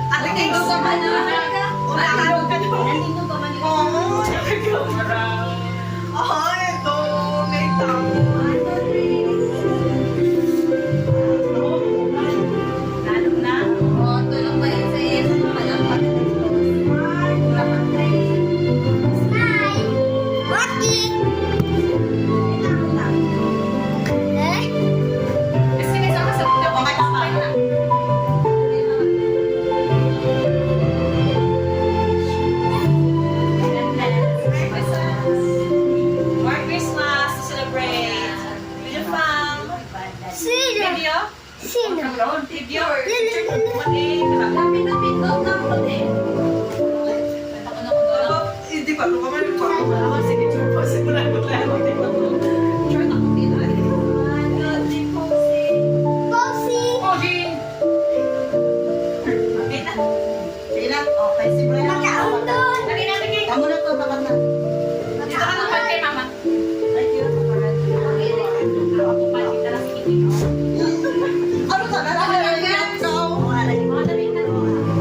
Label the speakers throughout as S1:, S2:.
S1: Ate kayo sa Manila. Unahan ka doon.
S2: Nandito pa man
S1: Oo, ito. May tao.
S2: Lalo na. Tulong ba yun sa iyo? Walang
S1: Kasi may sama sa video. Okay ka pa. Merry Christmas to celebrate. Video fam. Video? Video. Hindi pa. Kumaman pa. Sige, chupa. Simulan mo lang. Sige na. Okay, simulan na. Kamu na to, baka na.
S2: Dito ka naman kay mama.
S1: Ay, yun. Ano ka? Nalala na ikaw.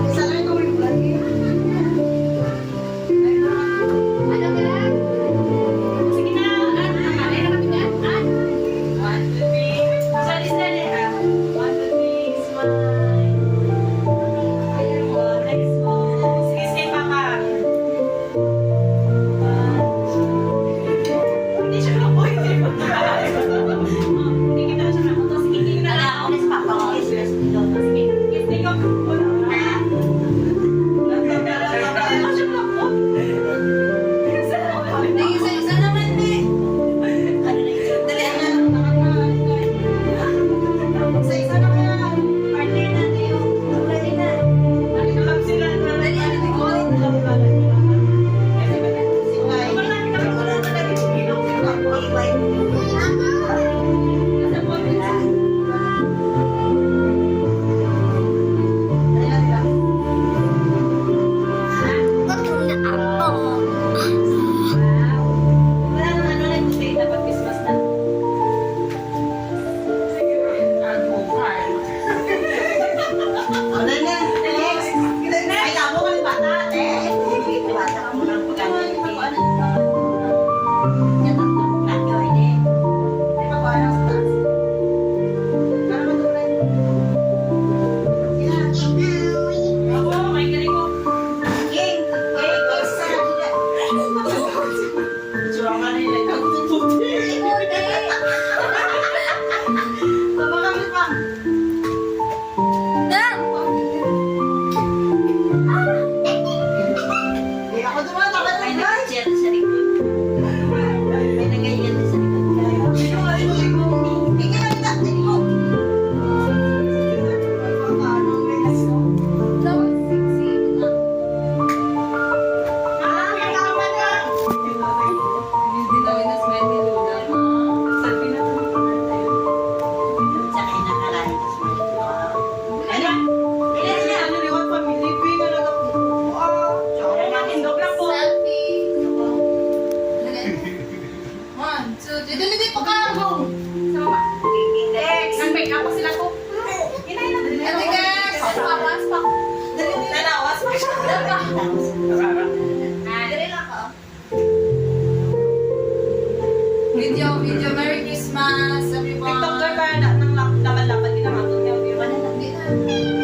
S1: Isa lang ikaw yung lagi.
S2: Sige na. Malay na kami dyan.
S1: 1, 2, 3. Sali-sali. 1, 2, 3. Smile. Ayan mo. Next mo. Sige, say papa. Hindi siya na po. Hindi mo. Hindi kita siya na po. Sige, hindi na lang. Sige, kiss na ikaw. Wala. Ano siya na po?
S2: Isa naman eh.
S1: Dali na. Isa na kaya. Partner na tayo. Ready na. Nakakap sila na. Dali, ano di ko? Ako dumatakot na guys.
S2: Dili pa ka ako. Nag-make up pa sila ko. Ate guys, papas pa.
S1: Nanawas pa siya.
S2: Dili lang ko. Video, Merry Christmas everyone.
S1: TikToker ba ng laban-laban din naman ito?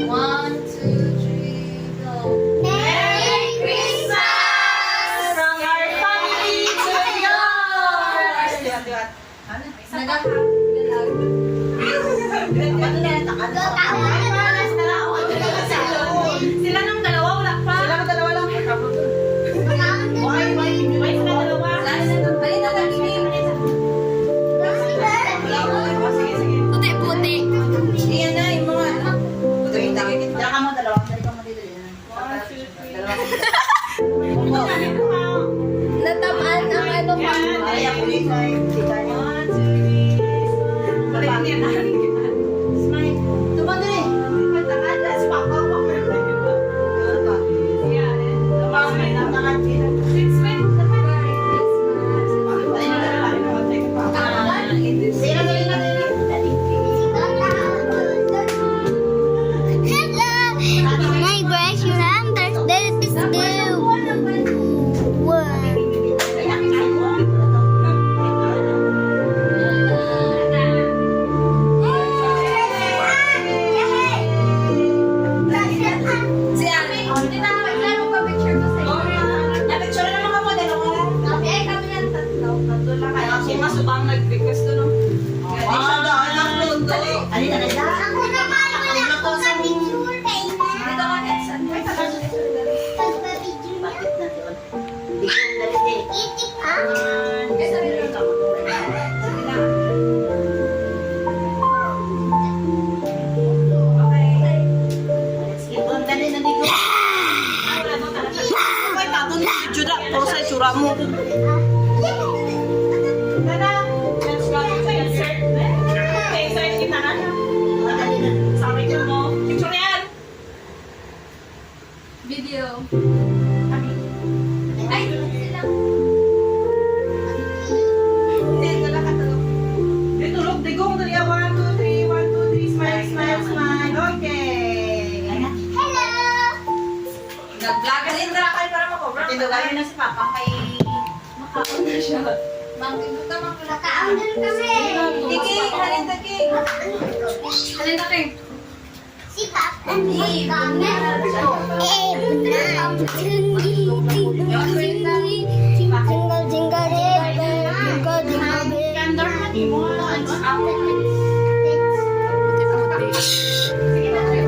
S2: One, two, three, go.
S1: Merry Christmas from our family to yours! Diwat. Sila ng dalawa, wala pa. Sila ng dalawa lang. Why sila dalawa?
S2: Si Ami, hindi na maglaro pa picture ko sa'yo.
S1: Napicture naman ako, dalawa.
S2: Kami ay kami yan tatlo. Tatlo lang kayo.
S1: Si Masubang nag-request to, no?
S3: Alin na nila?
S4: Ako naman, wala ko sa picture kay
S2: Dito ka, Edson. Ay, tagal sa picture dali.
S4: pagpa-picture.
S3: Bakit na doon? Hindi ko dali
S4: Itik ha?
S2: Eh, sarili lang. Sige lang. Okay.
S3: Sige, doon dali na dito.
S1: Ay, tato ni si Judah. Puro sa itsura mo. Tara, let's go sa insert. Okay, insert kita na.
S3: Dali na.
S1: Sa picture mo. Picture yan.
S2: Video. Ay, sila.
S1: Hindi, wala ka tulog. Di tulog, digong. Dali, 1, 2, 3, 1, 2, 3. Smile, smile, smile. Okay.
S4: Hello!
S2: Nag-vlog kasi tara kayo para makover.
S1: Tinugayan na si Papa kay...
S2: Makaon na siya. Mangtingkot ka mang pula.
S4: Nakaundal kami.
S2: King, halita King. Halita King.
S4: Si Papa ni kami. Jingle, jingle, jingle, jingle,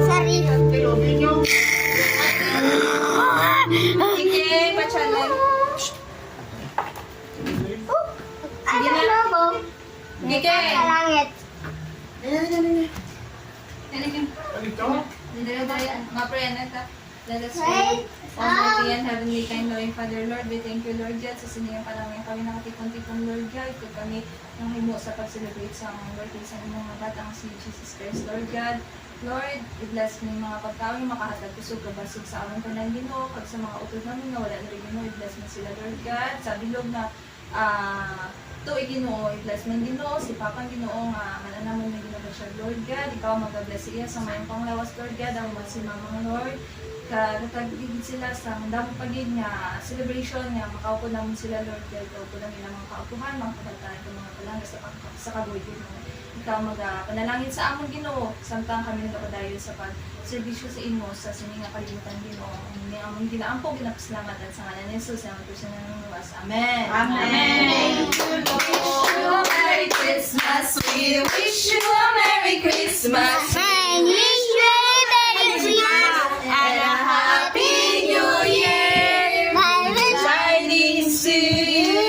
S4: Sorry.
S2: King, pa-channel.
S4: Ano logo?
S2: King.
S4: Sa langit.
S2: Let us pray. Almighty and Heavenly kind, loving Father, Lord, we thank you, Lord God, sa siniyang panamay kami nakatipon-tipon, Lord God, ito kami ng himo sa pag-celebrate sa mga birthday sa inyong mga batang si Jesus Christ, Lord God. Lord, i-bless mo yung mga pagkaon yung makahatag kusog kabasog sa among kanang Ginoo, kag sa mga utod namin na wala na rin Ginoo, i-bless mo sila, Lord God. Sa bilog na to Ginoo, i-bless mo yung Ginoo, si Papang Ginoo nga mananamon na Ginoo siya, Lord God. Ikaw mag-bless iya sa mayong panglawas, Lord God, ang mga si Mamang Lord. Katagigid sila sa damo pagid nga celebration nga makaupo namin sila, Lord God. Kaupo namin ang mga kaupuhan, mga kabataan, mga palangga sa kabuhi Ginoo. Ikaw panalangin sa amon Ginoo, samtang kami nagapadayon sa pag-serbisyo sa imo sa sininga kalibutan Ginoo. Ini amon ginaampo ginapaslamat at sa ngalan ni Jesus ang Kristo na nangluwas. Amen.
S1: Amen.
S2: Merry Christmas. We wish you a Merry Christmas.
S4: And wish you a Merry Christmas
S2: And a Happy New Year.
S4: My wish
S2: Tidings to you.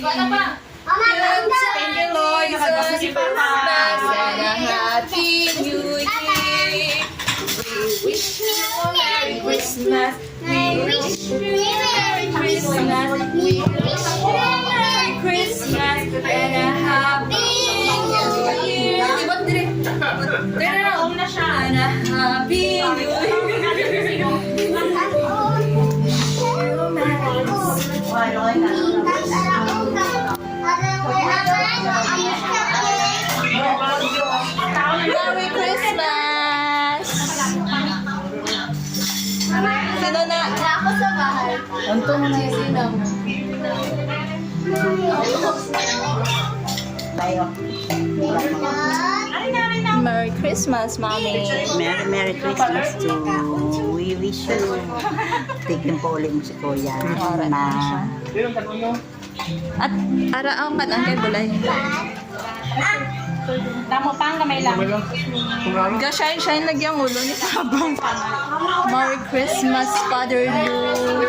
S2: Ano pa?
S4: Mama, tanda.
S2: Thank you, Lord.
S1: Nakabasa si Papa.
S2: And a Happy New Year. We wish you a Merry Christmas.
S4: I wish you a Merry
S2: Christmas. We wish you a Merry Christmas and a Happy New Year. Ibot dire. Dire
S1: Home na siya.
S2: and a Happy New Year. Merry Christmas! Sino na?
S4: Ako sa bahay.
S2: Untong na yung sinam.
S3: Tayo.
S2: Merry Christmas, Mommy.
S3: Merry Christmas to we wish you. Tignan po ulit mo si Kuya na
S2: At ara ang kanang kay Bulay.
S1: Tamo pang kamay lang.
S2: Ga-shine lagi ang ulo ni Tabang. Merry Christmas, Father Lou.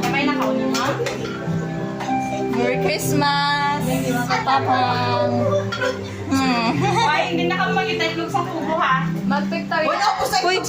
S1: Kamay na kaulin mo.
S2: Merry Christmas, Papang.
S1: Ay, hindi na kami mag-itlog sa kubo ha.
S2: Mag-picture.
S1: Uy,